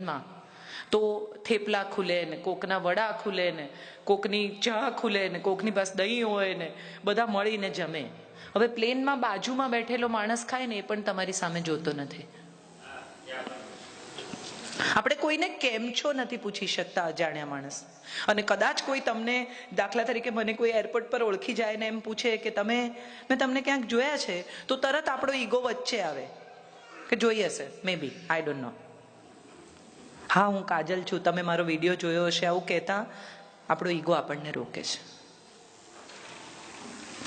માં તો થેપલા ખુલે ને, કોકના વડા ખુલે ને, કોકની ચા ખુલે ને, કોકની પાસે દહીં હોય ને, બધા મળીને જમે. હવે પ્લેનમાં બાજુમાં બેઠેલો માણસ ખાય ને એ પણ તમારી સામે જોતો નથી. આપણે કોઈને કેમ છો નથી પૂછી શકતા અજાણ્યા માણસ. અને કદાચ કોઈ તમને, દાખલા તરીકે મને કોઈ એરપોર્ટ પર ઓળખી જાય ને એમ પૂછે કે મેં તમને ક્યાંક જોયા છે, તો તરત આપણો ઈગો વચ્ચે આવે કે જોઈ હશે, મે બી, આઈ ડોન્ટ નો. હા, હું કાજલ છું, તમે મારો વિડીયો જોયો હશે, આવું કહેતા આપણો ઈગો આપણને રોકે છે.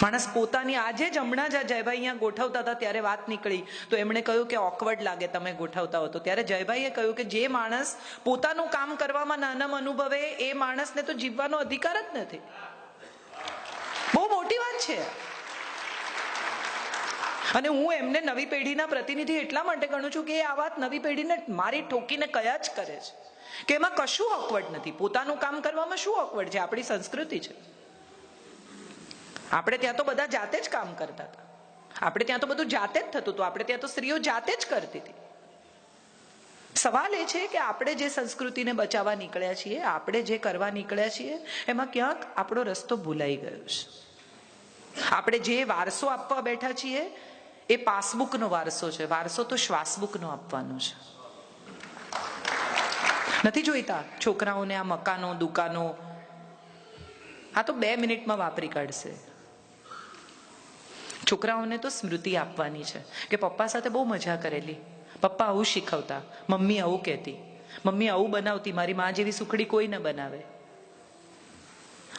માણસ પોતાની, આજે જ હમણાં જ જયભાઈ અહીંયા ગોઠવતા હતા ત્યારે વાત નીકળી તો એમણે કહ્યું કે ઓકવર્ડ લાગે તમે ગોઠવતા હો તો. ત્યારે જયભાઈએ કહ્યું કે જે માણસ પોતાનું કામ કરવામાં નાનમ અનુભવે એ માણસને તો જીવવાનો અધિકાર જ નથી. બહુ મોટી વાત છે. અને હું એમને નવી પેઢીના પ્રતિનિધિ એટલા માટે ગણું છું કે આ વાત નવી પેઢીને મારી ઠોકીને કયા જ કરે છે કે એમાં કશું ઓકવર્ડ નથી. પોતાનું કામ કરવામાં શું ઓકવર્ડ છે? આપણી સંસ્કૃતિ છે. આપણે ત્યાં તો બધા જાતે જ કામ કરતા હતા. આપણે ત્યાં તો બધું જાતે જ થતું હતું. આપણે ત્યાં તો સ્ત્રીઓ જાતે જ કરતી હતી. સવાલ એ છે કે આપણે જે સંસ્કૃતિને બચાવવા નીકળ્યા છીએ, આપણે જે કરવા નીકળ્યા છીએ, એમાં ક્યાંક આપણો રસ્તો ભૂલાઈ ગયો છે. આપણે જે વારસો આપવા બેઠા છીએ એ પાસબુકનો વારસો છે. વારસો તો શ્વાસબુકનો આપવાનો છે. નથી જોઈતા છોકરાઓને આ મકાનો, દુકાનો, આ તો 2 મિનિટમાં વાપરી કાઢશે. છોકરાઓને તો સ્મૃતિ આપવાની છે કે પપ્પા સાથે બહુ મજા કરેલી, પપ્પા આવું શીખવતા, મમ્મી આવું કહેતી, મમ્મી આવું બનાવતી, મારી મા જેવી સુખડી કોઈ ન બનાવે.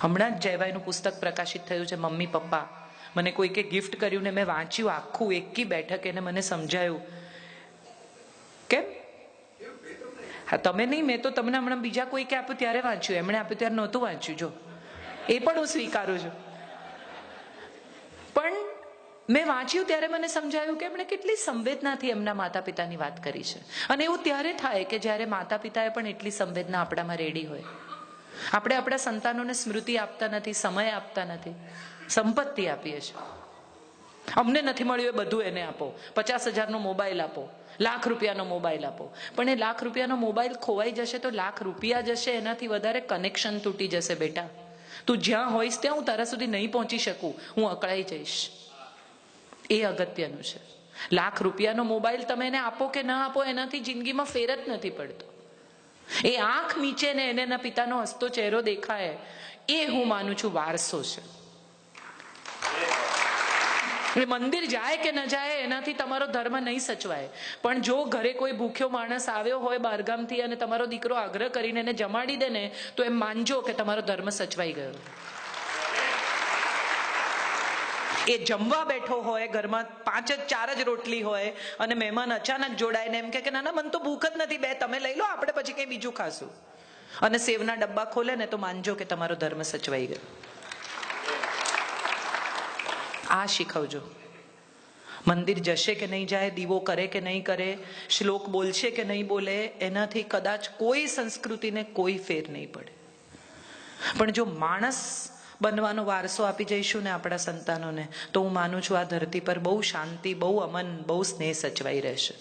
હમણાં જ જયભાઈનું પુસ્તક પ્રકાશિત થયું છે, મમ્મી પપ્પા. મને કોઈકે ગિફ્ટ કર્યું ને મેં વાંચ્યું આખું, એકી બેઠક, એને મને સમજાયું. કેમ? હા, તમે નહીં, મેં તો તમને હમણાં બીજા કોઈકે આપ્યું ત્યારે વાંચ્યું, એમણે આપ્યું ત્યારે નહોતું વાંચ્યું. જો, એ પણ હું સ્વીકારું છું. પણ મેં વાંચ્યું ત્યારે મને સમજાયું કે એમણે કેટલી સંવેદનાથી એમના માતા પિતાની વાત કરી છે. અને એવું ત્યારે થાય કે જ્યારે માતા પિતાએ પણ એટલી સંવેદના આપણામાં રેડી હોય. આપણે આપણા સંતાનોને સ્મૃતિ આપતા નથી, સમય આપતા નથી, સંપત્તિ આપીએ છીએ. અમને નથી મળ્યું એ બધું એને આપો, 50,000નો મોબાઈલ આપો, ₹1,00,000નો મોબાઈલ આપો. પણ એ ₹1,00,000નો મોબાઈલ ખોવાઈ જશે તો ₹1,00,000 જશે, એનાથી વધારે કનેક્શન તૂટી જશે. બેટા, તું જ્યાં હોઈશ ત્યાં હું તારા સુધી નહીં પહોંચી શકું, હું અકળાઈ જઈશ. એ અગત્યનું છે. ₹1,00,000નો મોબાઈલ તમે એને આપો કે ના આપો, એનાથી જિંદગીમાં ફેર જ નથી પડતો. એ આંખ નીચે ને એને એના પિતાનો હસતો ચહેરો દેખાય, એ હું માનું છું વારસો છે. એ મંદિર જાય કે ન જાય એનાથી તમારો ધર્મ નહીં સચવાય. પણ જો ઘરે કોઈ ભૂખ્યો માણસ આવ્યો હોય બહારગામથી અને તમારો દીકરો આગ્રહ કરીને એને જમાડી દે ને, તો એમ માનજો કે તમારો ધર્મ સચવાઈ ગયો. એ જમવા બેઠો હોય, ઘરમાં 4 જ રોટલી હોય અને મહેમાન અચાનક જોડાઈને એમ કે ના ના, મને તો ભૂખ જ નથી, 2 તમે લઈ લો, આપણે પછી કંઈ બીજું ખાશું, અને સેવના ડબ્બા ખોલે ને, તો માનજો કે તમારો ધર્મ સચવાઈ ગયો. આ શીખવજો. મંદિર જશે કે નહીં જાય, દીવો કરે કે નહીં કરે, શ્લોક બોલશે કે નહીં બોલે, એનાથી કદાચ કોઈ સંસ્કૃતિને કોઈ ફેર નહીં પડે. પણ જો માણસ બનવાનો વારસો આપી જઈશું ને આપણા સંતાનોને, તો હું માનું છું આ ધરતી પર બહુ શાંતિ, બહુ અમન, બહુ સ્નેહ સચવાઈ રહેશે.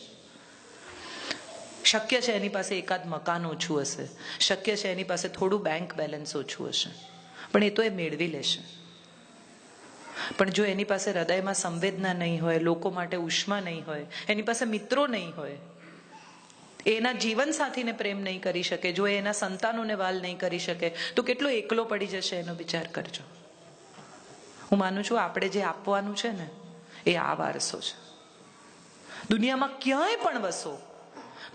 શક્ય છે એની પાસે એકાદ મકાન ઓછું હશે, શક્ય છે એની પાસે થોડું બેંક બેલેન્સ ઓછું હશે, પણ એ તો એ મેળવી લેશે. પણ જો એની પાસે હૃદયમાં સંવેદના નહીં હોય, લોકો માટે ઉષ્મા નહીં હોય, એની પાસે મિત્રો નહીં હોય, એના જીવન સાથીને પ્રેમ નહીં કરી શકે, જો એના સંતાનોને વાલ નહીં કરી શકે, તો કેટલો એકલો પડી જશે એનો વિચાર કરજો. હું માનું છું આપણે જે આપવાનું છે ને એ આ વારસો છે. દુનિયામાં ક્યાંય પણ વસો,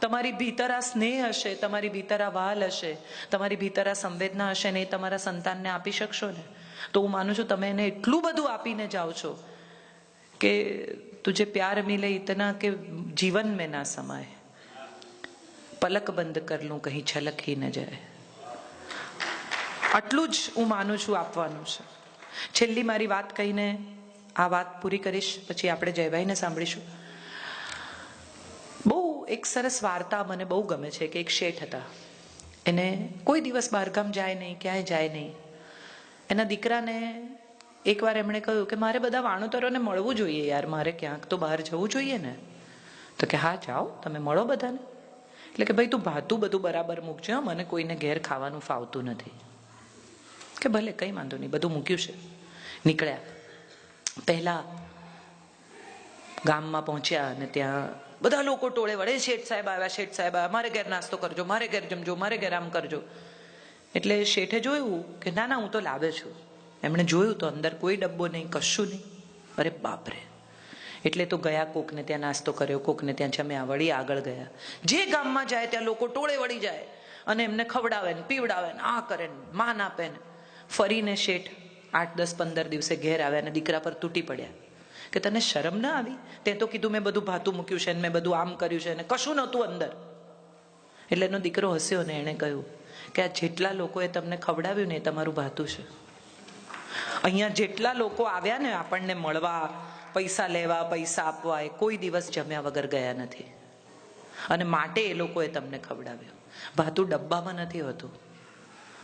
તમારી ભીતર આ સ્નેહ હશે, તમારી ભીતર આ વાલ હશે, તમારી ભીતર આ સંવેદના હશે ને એ તમારા સંતાનને આપી શકશો ને, તો હું માનું છું તમે એને એટલું બધું આપીને જાઓ છો કે તુજે પ્યાર મિલે ઇતના કે જીવન મેં ના સમાય, પલક બંધ કર લૂં કहीं છલક હી ન જાય. આટલું જ હું માનું છું આપવાનું છે. છેલ્લી મારી વાત કહીને આ વાત પૂરી કરીશ, પછી આપણે જયભાઈને સાંભળીશું. બહુ એક સરસ વાર્તા મને બહુ ગમે છે કે એક શેઠ હતા, એને કોઈ દિવસ બહારગામ જાય નહીં, ક્યાંય જાય નહીં. એના દીકરાને એકવાર એમણે કહ્યું કે મારે બધા વાણોતરોને મળવું જોઈએ યાર, મારે ક્યાંક તો બહાર જવું જોઈએ ને. તો કે હા જાઓ, તમે મળો બધાને. એટલે કે ભાઈ તું ભાતું બધું બરાબર મૂકજે, મને કોઈને ઘેર ખાવાનું ફાવતું નથી. કે ભલે કંઈ વાંધો નહીં, બધું મૂક્યું છે. નીકળ્યા. પહેલા ગામમાં પહોંચ્યા અને ત્યાં બધા લોકો ટોળે વળે, શેઠ સાહેબ આવ્યા, શેઠ સાહેબ આવ્યા, મારે ઘેર નાસ્તો કરજો, મારે ઘેર જમજો, મારે ઘેર આમ કરજો. એટલે શેઠે જોયું કે ના ના હું તો લાવે છું. એમણે જોયું તો અંદર કોઈ ડબ્બો નહીં, કશું નહીં. અરે બાપરે! એટલે તો ગયા, કોકને ત્યાં નાસ્તો કર્યો, કોકને ત્યાં જમ્યા, વળી આગળ ગયા. જે ગામમાં જાય ત્યાં લોકો ટોળે વળી જાય અને એમને ખવડાવે ને પીવડાવે ને આ કરે ને માન આપે ને. ફરીને શેઠ 8, 10, 15 દિવસે ઘેર આવ્યા અને દીકરા પર તૂટી પડ્યા કે તને શરમ ના આવી? તે તો કીધું મેં બધું ભાતું મૂક્યું છે ને મેં બધું આમ કર્યું છે ને કશું નહોતું અંદર. એટલે એનો દીકરો હસ્યો ને એણે કહ્યું કે આ જેટલા લોકોએ તમને ખવડાવ્યું ને એ તમારું ભાતું છે. અહીંયા જેટલા લોકો આવ્યા ને આપણને મળવા, પૈસા લેવા, પૈસા આપવા, એ કોઈ દિવસ જમ્યા વગર ગયા નથી. અને માટે એ લોકોએ તમને ખવડાવ્યું. ભાતું ડબ્બામાં નથી હોતું,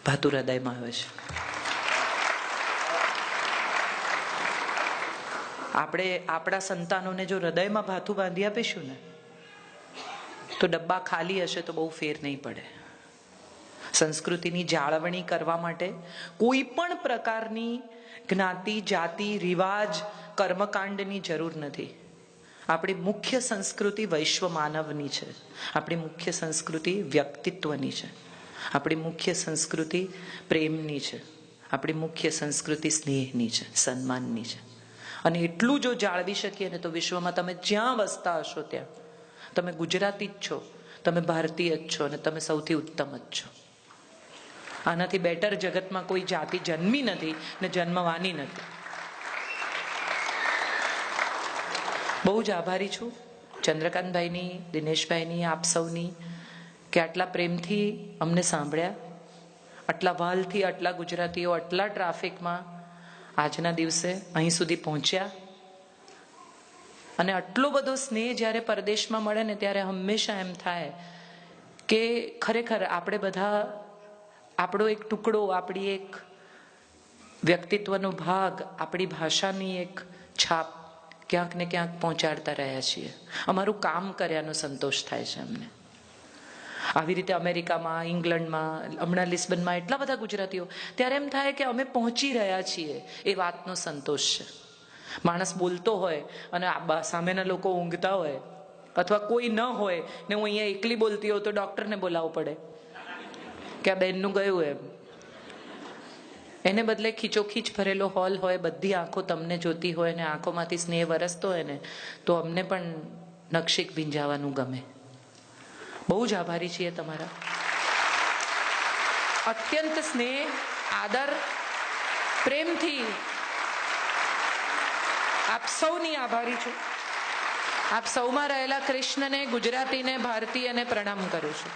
ભાતું હૃદયમાં હોય છે. આપણે આપણા સંતાનોને જો હૃદયમાં ભાથું બાંધી આપીશું ને તો ડબ્બા ખાલી હશે તો બહુ ફેર નહીં પડે. સંસ્કૃતિની જાળવણી કરવા માટે કોઈ પણ પ્રકારની જ્ઞાતિ, જાતિ, રિવાજ, કર્મકાંડની જરૂર નથી. આપણી મુખ્ય સંસ્કૃતિ વૈશ્વ માનવની છે. આપણી મુખ્ય સંસ્કૃતિ વ્યક્તિત્વની છે. આપણી મુખ્ય સંસ્કૃતિ પ્રેમની છે. આપણી મુખ્ય સંસ્કૃતિ સ્નેહની છે, સન્માનની છે. અને એટલું જો જાળવી શકીએ ને તો વિશ્વમાં તમે જ્યાં વસતા હશો ત્યાં તમે ગુજરાતી જ છો, તમે ભારતીય જ છો અને તમે સૌથી ઉત્તમ જ છો. આનાથી બેટર જગતમાં કોઈ જાતિ જન્મી નથી ને જન્મવાની નથી. બહુ જ આભારી છું ચંદ્રકાંતભાઈની, દિનેશભાઈની, આપ સૌની કે આટલા પ્રેમથી અમને સાંભળ્યા, આટલા વાલથી આટલા ગુજરાતીઓ આટલા ટ્રાફિકમાં આજના દિવસે અહીં સુધી પહોંચ્યા. અને આટલો બધો સ્નેહ જ્યારે પરદેશમાં મળે ને ત્યારે હંમેશા એમ થાય કે ખરેખર આપણે બધા આપણો એક ટુકડો, આપણી એક વ્યક્તિત્વનો ભાગ, આપણી ભાષાની એક છાપ ક્યાંક ને ક્યાંક પહોંચાડતા રહ્યા છીએ. અમારું કામ કર્યાનો સંતોષ થાય છે અમને. આવી રીતે અમેરિકામાં, ઇંગ્લેન્ડમાં, હમણાં લિસ્બનમાં એટલા બધા ગુજરાતીઓ, ત્યારે એમ થાય કે અમે પહોંચી રહ્યા છીએ એ વાતનો સંતોષ છે. માણસ બોલતો હોય અને સામેના લોકો ઊંઘતા હોય અથવા કોઈ ન હોય ને હું અહીંયા એકલી બોલતી હોઉં તો ડૉક્ટરને બોલાવવો પડે કે આ બેનનું ગયું એમ. એને બદલે ખીચોખીચ ભરેલો હોલ હોય, બધી આંખો તમને જોતી હોય ને આંખોમાંથી સ્નેહ વરસતો હોય ને તો અમને પણ નકશીક ભીંજાવાનું ગમે. બહુ જ આભારી છીએ તમારા. અત્યંત સ્નેહ, આદર, પ્રેમથી આપ સૌની આભારી છું. આપ સૌમાં રહેલા કૃષ્ણને, ગુજરાતીને, ભારતીયને પ્રણામ કરું છું.